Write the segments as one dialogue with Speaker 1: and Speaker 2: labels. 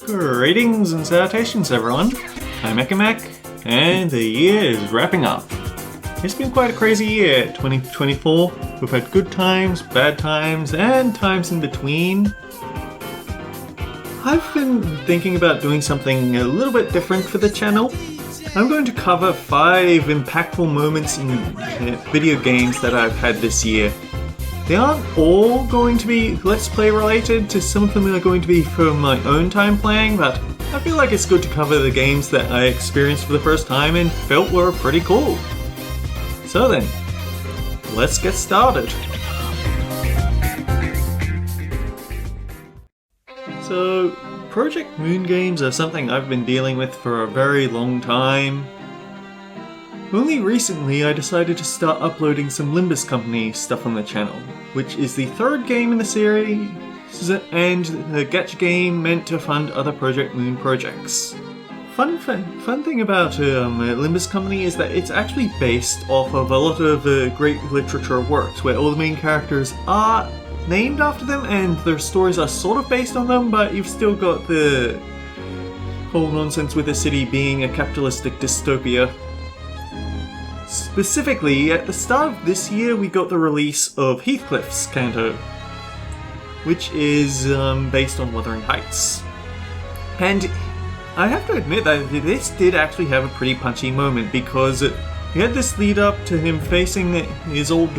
Speaker 1: Greetings and salutations everyone, I'm NIKKE, and the year is wrapping up. It's been quite a crazy year, 2024. We've had good times, bad times, and times in between. I've been thinking about doing something a little bit different for the channel. I'm going to cover 5 impactful moments in video games that I've had this year. They aren't all going to be Let's Play related, some of them are going to be from my own time playing, but I feel like it's good to cover the games that I experienced for the first time and felt were pretty cool. So then, let's get started. So, Project Moon games are something I've been dealing with for a very long time. Only recently I decided to start uploading some Limbus Company stuff on the channel, which is the 3rd game in the series and the gacha game meant to fund other Project Moon projects. Fun thing about Limbus Company is that it's actually based off of a lot of great literature works where all the main characters are named after them and their stories are sort of based on them, but you've still got the whole nonsense with the city being a capitalistic dystopia. Specifically, at the start of this year we got the release of Heathcliff's Canto, which is based on Wuthering Heights. And I have to admit that this did actually have a pretty punchy moment, because you had this lead up to him facing his old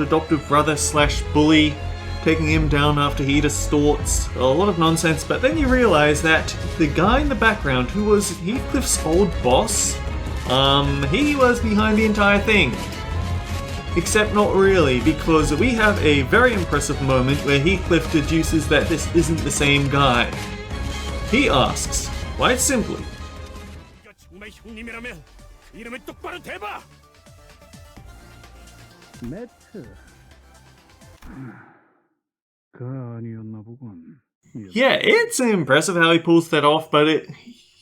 Speaker 1: adoptive brother / bully, taking him down after he distorts, a lot of nonsense, but then you realise that the guy in the background, who was Heathcliff's old boss, he was behind the entire thing. Except not really, because we have a very impressive moment where Heathcliff deduces that this isn't the same guy. He asks, quite simply, yeah, it's impressive how he pulls that off, but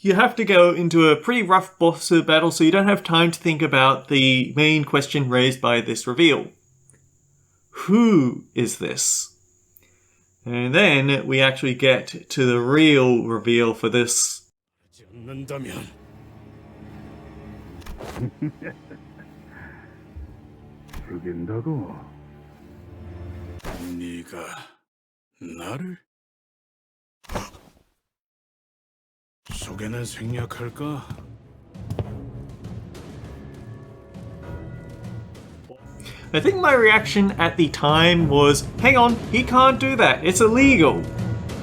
Speaker 1: you have to go into a pretty rough boss battle, so you don't have time to think about the main question raised by this reveal. Who is this? And then we actually get to the real reveal for this. I think my reaction at the time was, hang on, he can't do that, it's illegal.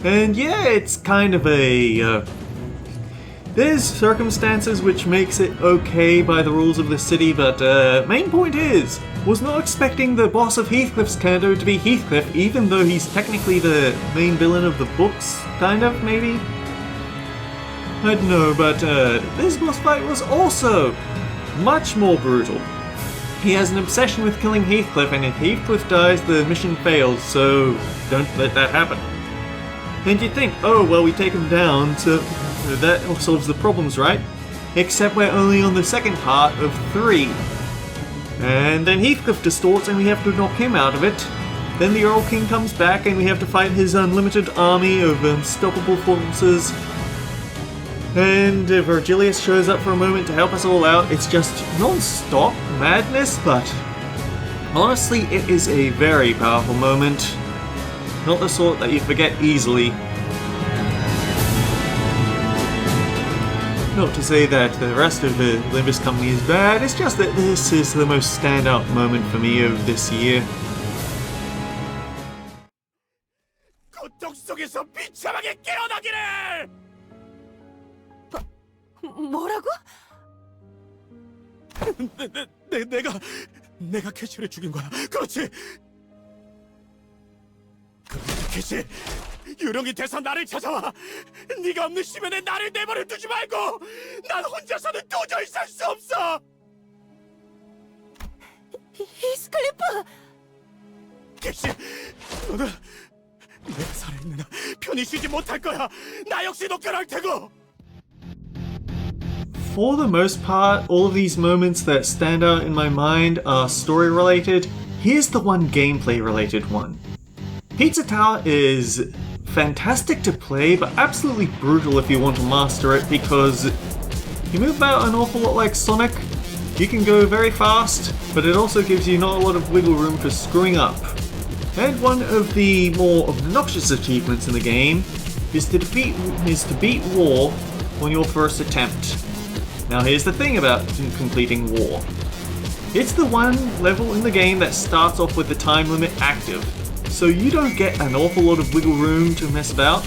Speaker 1: And yeah, it's kind of a... there's circumstances which makes it okay by the rules of the city, but main point is, was not expecting the boss of Heathcliff's Canto to be Heathcliff, even though he's technically the main villain of the books, kind of, maybe? I don't know, but this boss fight was also much more brutal. He has an obsession with killing Heathcliff, and if Heathcliff dies, the mission fails, so don't let that happen. And you'd think, oh, well, we take him down, so that solves the problems, right? Except we're only on the second part of 3. And then Heathcliff distorts, and we have to knock him out of it. Then the Earl King comes back, and we have to fight his unlimited army of unstoppable forces. And Virgilius shows up for a moment to help us all out. It's just non-stop madness, but honestly, it is a very powerful moment. Not the sort that you forget easily. Not to say that the rest of the Limbus Company is bad, it's just that this is the most standout moment for me of this year.
Speaker 2: 뭐라고?
Speaker 3: 내가 캐시를 죽인 거야. 그렇지. 그런데 캐시, 유령이 돼서 나를 찾아와. 네가 없는 시면에 나를 내버려 두지 말고. 난 혼자서는 도저히 살 수 없어.
Speaker 2: 히스클리프!
Speaker 3: 캐시, 너는 내가 살아있는 한 편히 쉬지 못할 거야. 나 역시도 그럴 테고.
Speaker 1: For the most part, all of these moments that stand out in my mind are story related. Here's the one gameplay related one. Pizza Tower is fantastic to play, but absolutely brutal if you want to master it, because you move about an awful lot like Sonic. You can go very fast, but it also gives you not a lot of wiggle room for screwing up. And one of the more obnoxious achievements in the game is to beat War on your first attempt. Now here's the thing about completing War. It's the one level in the game that starts off with the time limit active, so you don't get an awful lot of wiggle room to mess about.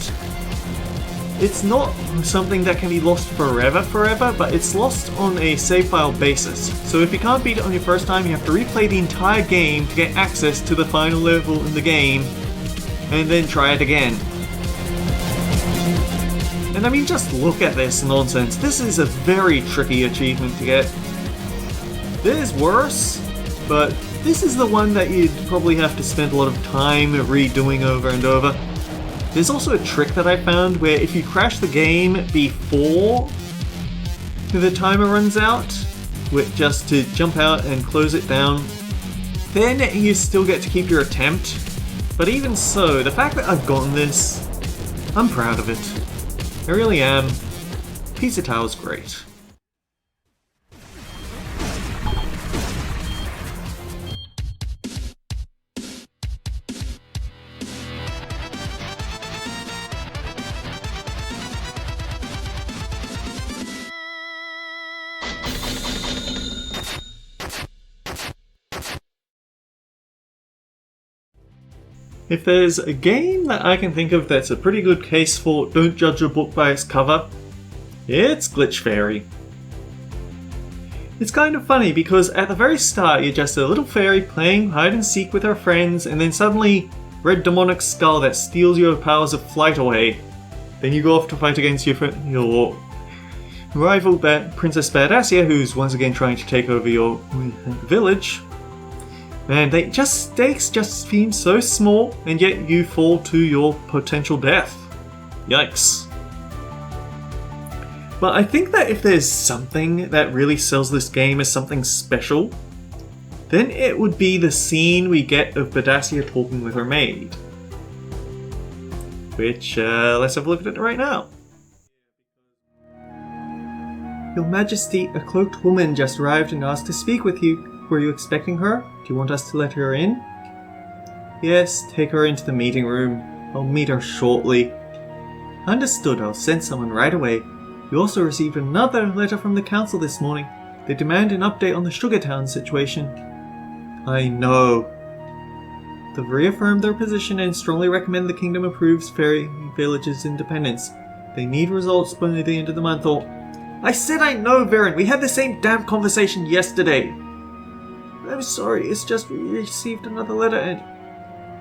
Speaker 1: It's not something that can be lost forever, but it's lost on a save file basis. So if you can't beat it on your first time, you have to replay the entire game to get access to the final level in the game, and then try it again. And I mean, just look at this nonsense. This is a very tricky achievement to get. There's worse, but this is the one that you'd probably have to spend a lot of time redoing over and over. There's also a trick that I found where if you crash the game before the timer runs out, just to jump out and close it down, then you still get to keep your attempt. But even so, the fact that I've gotten this, I'm proud of it. I really am. Pizza Tower's great. If there's a game that I can think of that's a pretty good case for don't judge a book by its cover, it's Glitch Fairy. It's kind of funny because at the very start you're just a little fairy playing hide and seek with her friends, and then suddenly red demonic skull that steals your powers of flight away. Then you go off to fight against your rival Princess Badassia, who's once again trying to take over your village. And stakes just seem so small, and yet you fall to your potential death. Yikes. But I think that if there's something that really sells this game as something special, then it would be the scene we get of Badassia talking with her maid. Which, let's have a look at it right now. Your Majesty, a cloaked woman just arrived and asked to speak with you. Were you expecting her? Do you want us to let her in? Yes, take her into the meeting room. I'll meet her shortly. Understood, I'll send someone right away. You also received another letter from the council this morning. They demand an update on the Sugartown situation. I know. They've reaffirmed their position and strongly recommend the kingdom approves Fairy Village's independence. They need results by the end of the month or... I said I know, Varen! We had the same damn conversation yesterday! I'm sorry, it's just we received another letter and...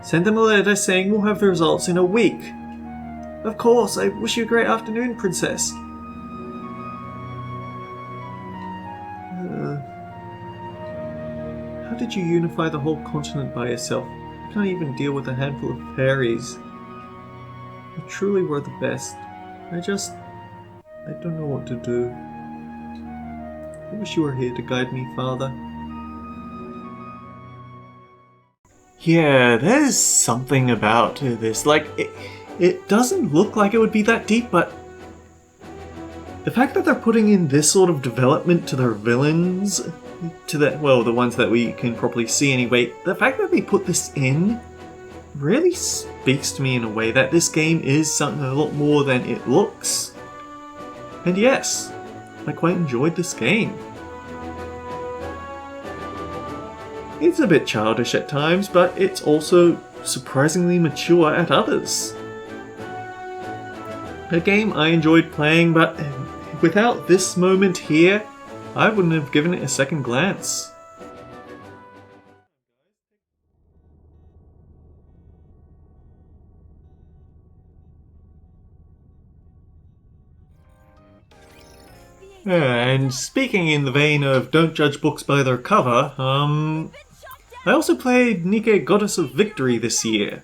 Speaker 1: Send them a letter saying we'll have the results in a week. Of course, I wish you a great afternoon, Princess. How did you unify the whole continent by yourself? You can't even deal with a handful of fairies. You truly were the best. I don't know what to do. I wish you were here to guide me, Father. Yeah, there's something about this. Like, it doesn't look like it would be that deep, but the fact that they're putting in this sort of development to their villains, the ones that we can properly see anyway, the fact that they put this in really speaks to me in a way that this game is something a lot more than it looks. And yes, I quite enjoyed this game. It's a bit childish at times, but it's also surprisingly mature at others. A game I enjoyed playing, but without this moment here, I wouldn't have given it a second glance. And speaking in the vein of don't judge books by their cover, I also played NIKKE Goddess of Victory this year.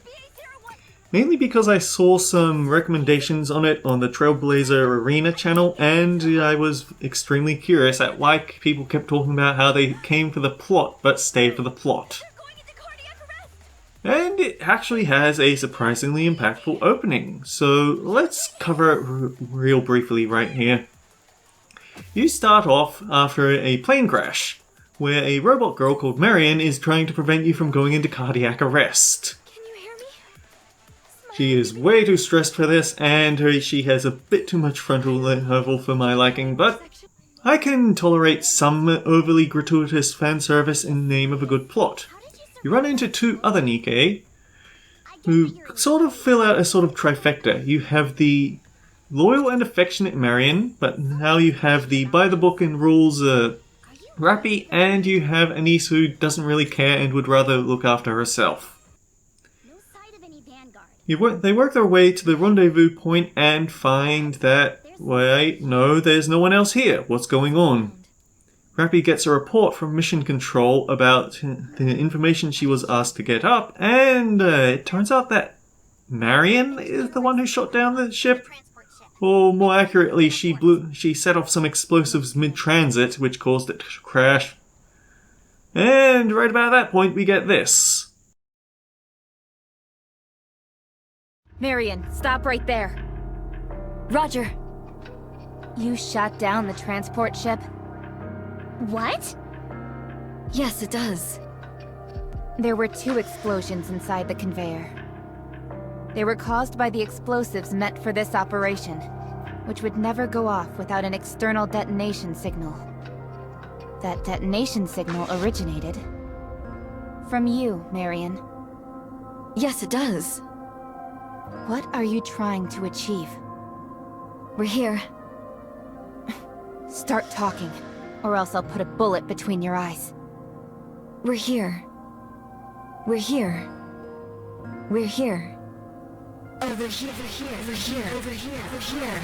Speaker 1: Mainly because I saw some recommendations on it on the Trailblazer Arena channel, and I was extremely curious at why people kept talking about how they came for the plot but stayed for the plot. And it actually has a surprisingly impactful opening, so let's cover it real briefly right here. You start off after a plane crash, where a robot girl called Marion is trying to prevent you from going into cardiac arrest.
Speaker 2: Can you hear me?
Speaker 1: She is way too stressed for this, and she has a bit too much frontal level for my liking, but I can tolerate some overly gratuitous fan service in the name of a good plot. You run into two other NIKKE, who sort of fill out a sort of trifecta. You have the loyal and affectionate Marion, but now you have the by-the-book and rules Rappy, and you have Anise who doesn't really care and would rather look after herself.
Speaker 2: No sight of any vanguard.
Speaker 1: They work their way to the rendezvous point and find that, wait, no, there's no one else here. What's going on? Rappy gets a report from Mission Control about the information she was asked to get up, and it turns out that Marion is the one who shot down the ship. Or more accurately, she set off some explosives mid-transit, which caused it to crash. And right about that point, we get this.
Speaker 4: Marion, stop right there.
Speaker 2: Roger.
Speaker 4: You shot down the transport ship?
Speaker 2: What?
Speaker 4: Yes, it does. There were 2 explosions inside the conveyor. They were caused by the explosives meant for this operation, which would never go off without an external detonation signal. That detonation signal originated from you, Marion.
Speaker 2: Yes, it does.
Speaker 4: What are you trying to achieve?
Speaker 2: We're here.
Speaker 4: Start talking, or else I'll put a bullet between your eyes.
Speaker 2: We're here. We're here. We're here. Over here, over here, over here, over here, over here.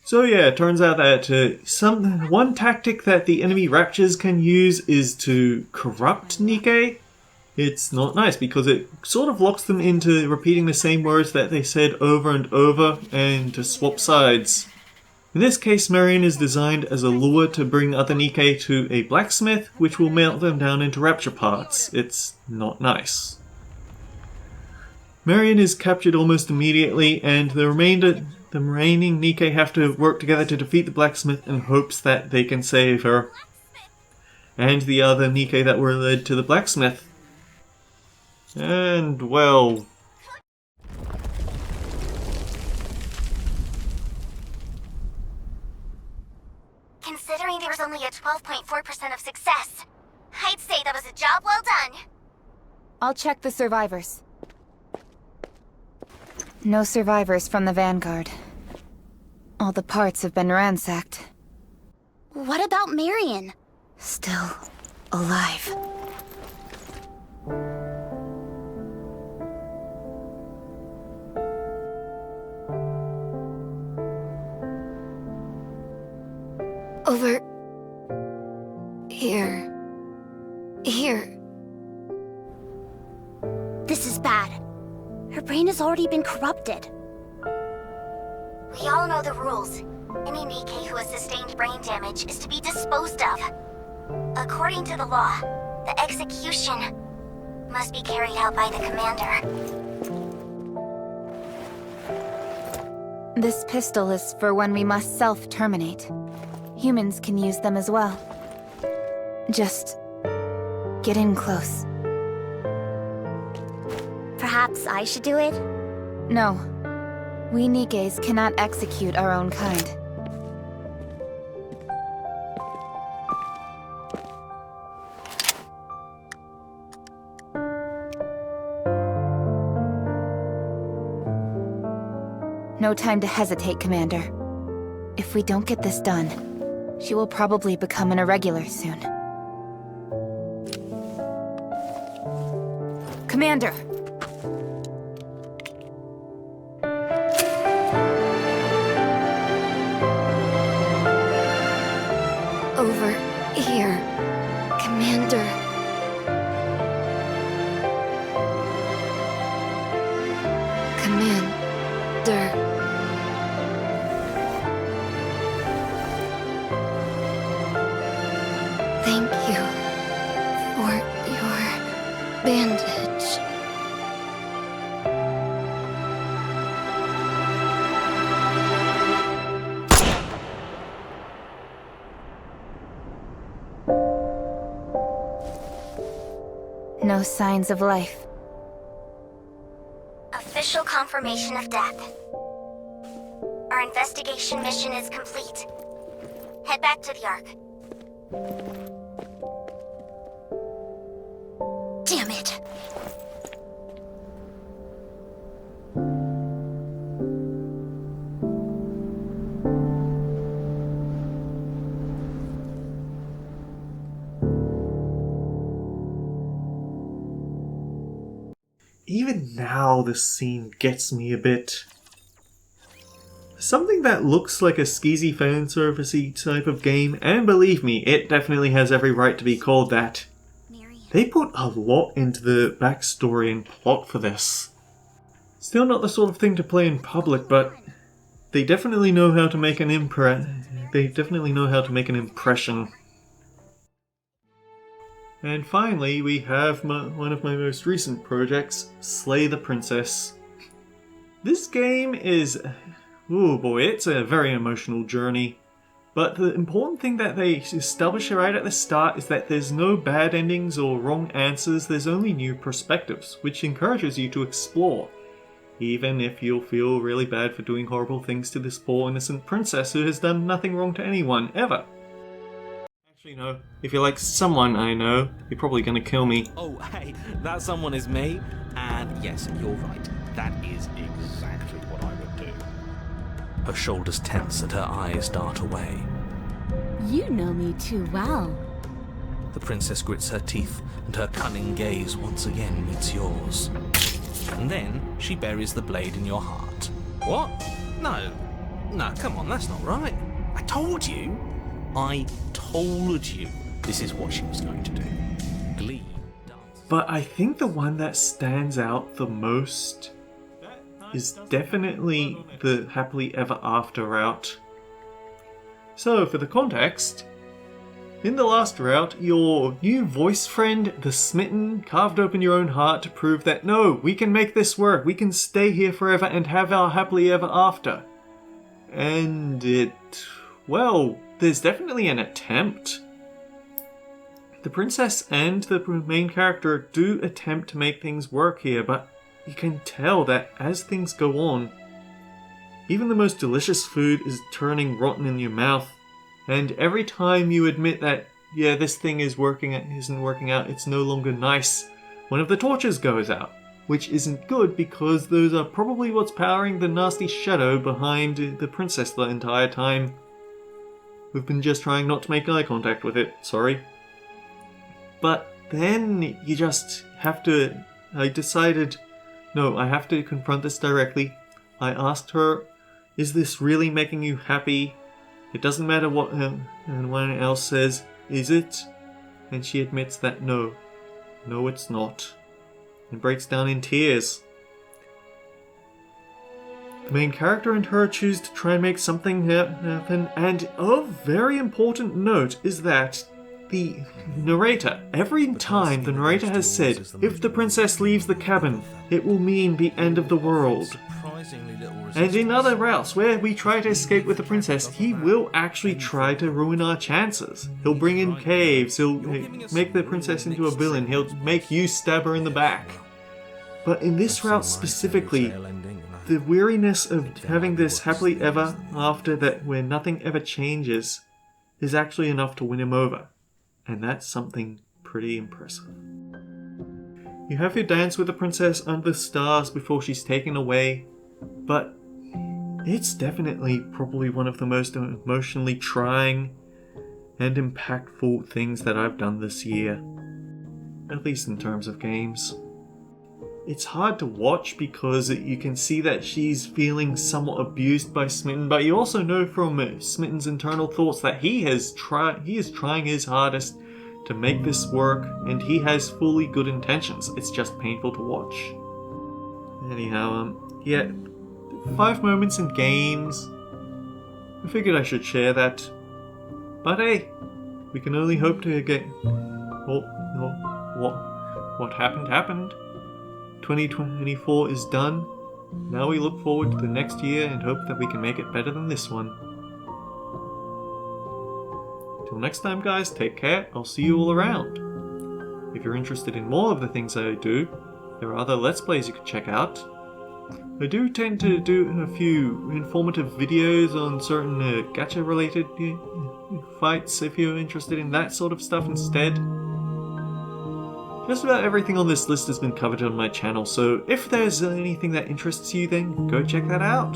Speaker 1: So yeah, it turns out that one tactic that the enemy Raptures can use is to corrupt NIKKE. It's not nice because it sort of locks them into repeating the same words that they said over and over and to swap sides. In this case, Marion is designed as a lure to bring other NIKKE to a blacksmith, which will melt them down into rapture parts. It's not nice. Marion is captured almost immediately, and the remaining NIKKE have to work together to defeat the blacksmith in hopes that they can save her. And the other NIKKE that were led to the blacksmith. And, well...
Speaker 5: Considering there was only a 12.4% of success, I'd say that was a job well done.
Speaker 4: I'll check the survivors. No survivors from the Vanguard. All the parts have been ransacked.
Speaker 5: What about Marion?
Speaker 4: Still alive.
Speaker 2: Over... here. Here.
Speaker 5: This is bad. Her brain has already been corrupted. We all know the rules. Any NIKKE who has sustained brain damage is to be disposed of. According to the law, the execution must be carried out by the commander.
Speaker 4: This pistol is for when we must self-terminate. Humans can use them as well. Just get in close.
Speaker 5: Perhaps I should do it?
Speaker 4: No. We NIKKEs cannot execute our own kind. No time to hesitate, Commander. If we don't get this done, she will probably become an irregular soon. Commander!
Speaker 2: Over here. Commander. Commander. Thank you for your bandage.
Speaker 4: no signs of life.
Speaker 5: Official confirmation of death. Our investigation mission is complete. Head back to the Ark. Damn it!
Speaker 1: Even now, this scene gets me a bit. Something that looks like a skeezy fanservice-y type of game, and believe me, it definitely has every right to be called that. They put a lot into the backstory and plot for this. Still not the sort of thing to play in public, but they definitely know how to make an impression. And finally, we have one of my most recent projects, Slay the Princess. This game is... oh boy, it's a very emotional journey. But the important thing that they establish right at the start is that there's no bad endings or wrong answers, there's only new perspectives, which encourages you to explore. Even if you'll feel really bad for doing horrible things to this poor innocent princess who has done nothing wrong to anyone, ever. Actually, no. If you're like someone I know, you're probably gonna kill me.
Speaker 6: Oh, hey, that someone is me. And yes, you're right. That is exactly what I would do. Her shoulders tense and her eyes dart away.
Speaker 7: You know me too well.
Speaker 6: The princess grits her teeth and her cunning gaze once again meets yours. And then she buries the blade in your heart. What? No, come on, that's not right. I told you this is what she was going to do. Glee.
Speaker 1: But I think the one that stands out the most is definitely the happily ever after route. So, for the context, in the last route, your new voice friend, the Smitten, carved open your own heart to prove that no, we can make this work, we can stay here forever and have our happily ever after. And well, there's definitely an attempt. The princess and the main character do attempt to make things work here, but you can tell that as things go on, even the most delicious food is turning rotten in your mouth, and every time you admit that, yeah, this thing isn't working out, it's no longer nice, one of the torches goes out, which isn't good because those are probably what's powering the nasty shadow behind the princess the entire time. We've been just trying not to make eye contact with it, sorry. But then you just have to... I decided, no, I have to confront this directly. I asked her, is this really making you happy? It doesn't matter what anyone else says, is it? And she admits that no, it's not. And breaks down in tears. The main character and her choose to try and make something happen, and of very important note is that the narrator, every time the narrator has said, if the princess leaves the cabin, it will mean the end of the world. And in other routes where we try to escape with the princess, he will actually try to ruin our chances. He'll bring in caves, he'll make the princess into a villain, he'll make you stab her in the back. But in this route specifically, the weariness of having this happily ever after that where nothing ever changes is actually enough to win him over. And that's something pretty impressive. You have your dance with the princess under the stars before she's taken away, but it's definitely probably one of the most emotionally trying and impactful things that I've done this year. At least in terms of games. It's hard to watch because you can see that she's feeling somewhat abused by Smitten, but you also know from Smitten's internal thoughts that he is trying his hardest to make this work, and he has fully good intentions. It's just painful to watch. Anyhow, yeah, 5 moments in games. I figured I should share that. But hey, we can only hope to get... What happened. 2024 is done. Now we look forward to the next year and hope that we can make it better than this one. Till next time, guys, take care. I'll see you all around. If you're interested in more of the things I do, there are other Let's Plays you can check out. I do tend to do a few informative videos on certain gacha related fights if you're interested in that sort of stuff instead. Just about everything on this list has been covered on my channel, so if there's anything that interests you, then go check that out.